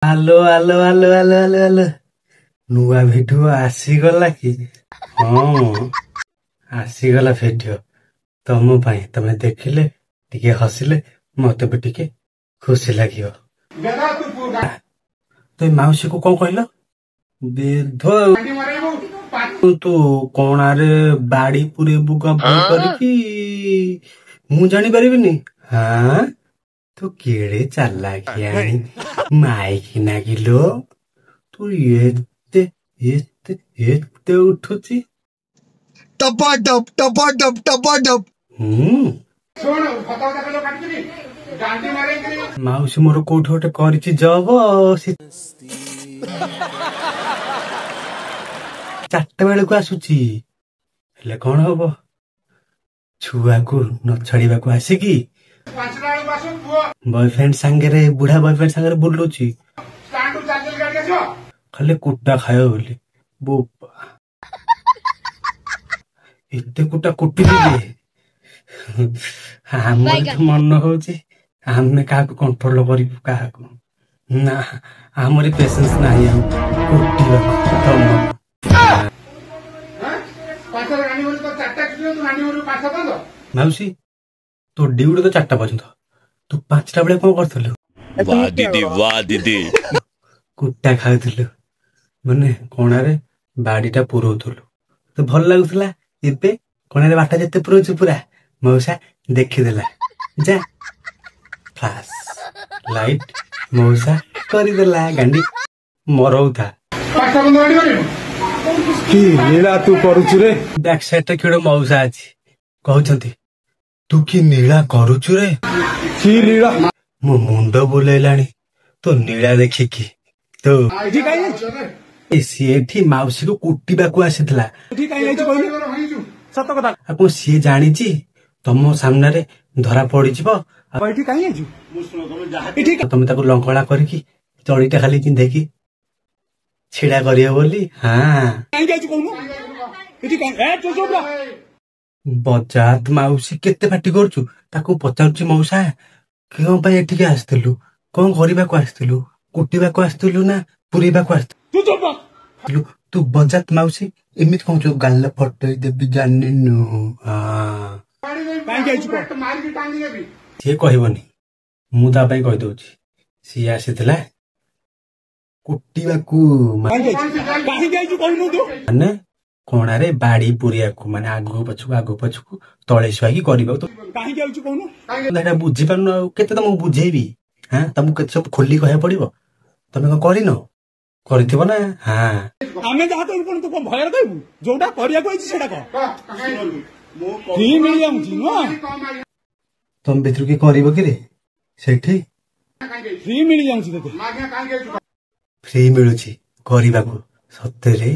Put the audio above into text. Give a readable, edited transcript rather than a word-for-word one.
Hello hello hello hello hello hello ନୂଆ video ଆସିଗଲା କି? ହଁ ଆସିଗଲା ଭିଡିଓ ତମ ପାଇଁ। ତମେ ଦେଖିଲେ ଟିକେ ହସିଲେ ମତେ ବି ଟିକେ ଖୁସି ଲାଗିବ। ତ ମାଉସୀକୁ କଣ କହିଲ? ବେଧ ତୁ କଣାରେ ବାଡି ପୁରେଇବୁ ଭୁଲ କରିକି ମୁଁ ଜାଣିପାରିବିନି? ହଁ ତୁ କେଡେ ଚାଲାକିଆଣି ମାଇକି ନାଗିଲୋ। ତୁ ଏତେ ଏତେ ଏତେ ଉଠୁଛି टपाटप टपाटप टपाटप। ମାଉସୀ ମୋର କୋଉଠି ଗୋଟେ କରିଛି ଜବ, ସେ 4ଟା ବେଳକୁ ଆସୁଛି। ହେଲେ କଣ ହବ, ଛୁଆକୁ ନ ଛାଡିବାକୁ ଆସିକି ବୟଫ୍ରେଣ୍ଡ ସାଙ୍ଗରେ ବୁଢା ବୟଫ୍ରେଣ୍ଡ ସାଙ୍ଗରେ ବୁଲୁଛି ଖାଲି କୁଟା ଖାଇବ ବୋଲି। ବୋପା ଏତେ କୁଟା କୁଟିବି ଯେ ଆମର ତ ମନ ହଉଛି ଆମେ କାହାକୁ କଣ୍ଟ୍ରୋଲ କରିବୁ, କାହାକୁ ନା। ଆମର ପେସେନ୍ସ ନାହିଁ ଆଉ କୁଟିବାକୁ ତମକୁ। ମାଉସୀ ତୋ ଡ୍ୟୁଟି ତ 4ଟା ପର୍ଯ୍ୟନ୍ତ, ତୁ 5ଟା ବେଳେ କଣ କରୁଥିଲୁ? वाह दीदी କୁଟା ଖାଉଥିଲୁ, ମାନେ କଣାରେ ବାଡିଟା ପୁରଉଥିଲୁ, ତ ଭଲ ଲାଗୁଥିଲା। ଏବେ କଣାରେ ବାଟା ଯେତେ ପୁରଉଛୁ ପୁରା ମଉସା ଦେଖିଦେଲା, ଯା ଫ୍ଲାସ୍ ଲାଇଟ୍ ମଉସା କରିଦେଲା। ଗାଣ୍ଡି ମରଉଥା କି ଲୀଳା ତୁ କରୁଛୁ ରେ? ବ୍ୟାକ୍ ସାଇଡରେ କିଏ ଗୋଟେ ମଉସା ଅଛି, କହୁଛନ୍ତି ତୁ କି ନୀଳା କରୁଛୁ ରେ? କି ଲୀଳା? ମୋ ମୁଣ୍ଡ ବୁଲେଇଲାଣି ତୋ ନୀଳା ଦେଖିକି। ତୁ ସିଏ ଏଠି ମାଉସୀକୁ କୁଟିବାକୁ ଆସିଥିଲା। ସତ କଥା ଆଉ କଣ ସିଏ ଜାଣିଛି ତମ ସାମ୍ନାରେ ଧରା ପଡିଯିବ? ଏଠି କାହିଁ ଆଇଛୁ? ତମେ ତାକୁ ଲଙ୍ଗଳା କରିକି ଚଳିଟା ଖାଲି ପିନ୍ଧେଇକି ଛିଡା କରିବ ବୋଲି। ହଁ ବଜାତ ମାଉସୀ କେତେ ପାଟି କରୁଛୁ? ତାକୁ ପଚାରୁଛି ମଉସା କେଉଁ ପାଇଁ ଏଠିକି ଆସିଥିଲୁ, କଣ କରିବାକୁ ଆସିଥିଲୁ, କୁଟିବାକୁ ଆସିଥିଲୁ ନା ପୁରେଇବାକୁ ଆସିଥିଲୁ? ତୁ ବଜାତ ମାଉସୀ ଏମିତି କହୁଛୁ, ଗାଲ ଫଟେଇ ଦେବି ଜାଣିନୁ? ସିଏ କହିବନି, ମୁଁ ତା ପାଇଁ କହିଦଉଛି। ସିଏ ଆସିଥିଲା କୁଟିବାକୁ, ମାନେ କଣାରେ ବାଡି ପୁରିବାକୁ, ମାନେ ଆଗକୁ ପଛକୁ ତଳେ ଶୁଆଇକି କରିବାକୁ। ଏଇଟା ବୁଝିପାରୁନ? ଆଉ କେତେ ତମକୁ ବୁଝେଇବି? ହଁ ତମକୁ କେତେ ସବୁ ଖୋଲି କହିବାକୁ ପଡିବ? ତମେ କଣ କରିନ? କରିଥିବ ନା? ହଁ ଆମେ ଯାହା କହିବୁ କଣ ତୁ କଣ ଭୟରେ କହିବୁ? ଯୋଉଟା କରିବାକୁ ହେଇଛି ସେଟା କହ। ଫ୍ରି ମିଳିଯାଉଛି ନୁହଁ? ତମ ଭିତରୁ କିଏ କରିବ କିରେ? ସେଠି ଫ୍ରି ମିଳିଯାଉଛି ତତେ। ଫ୍ରି ମିଳୁଛି କରିବାକୁ ସତରେ?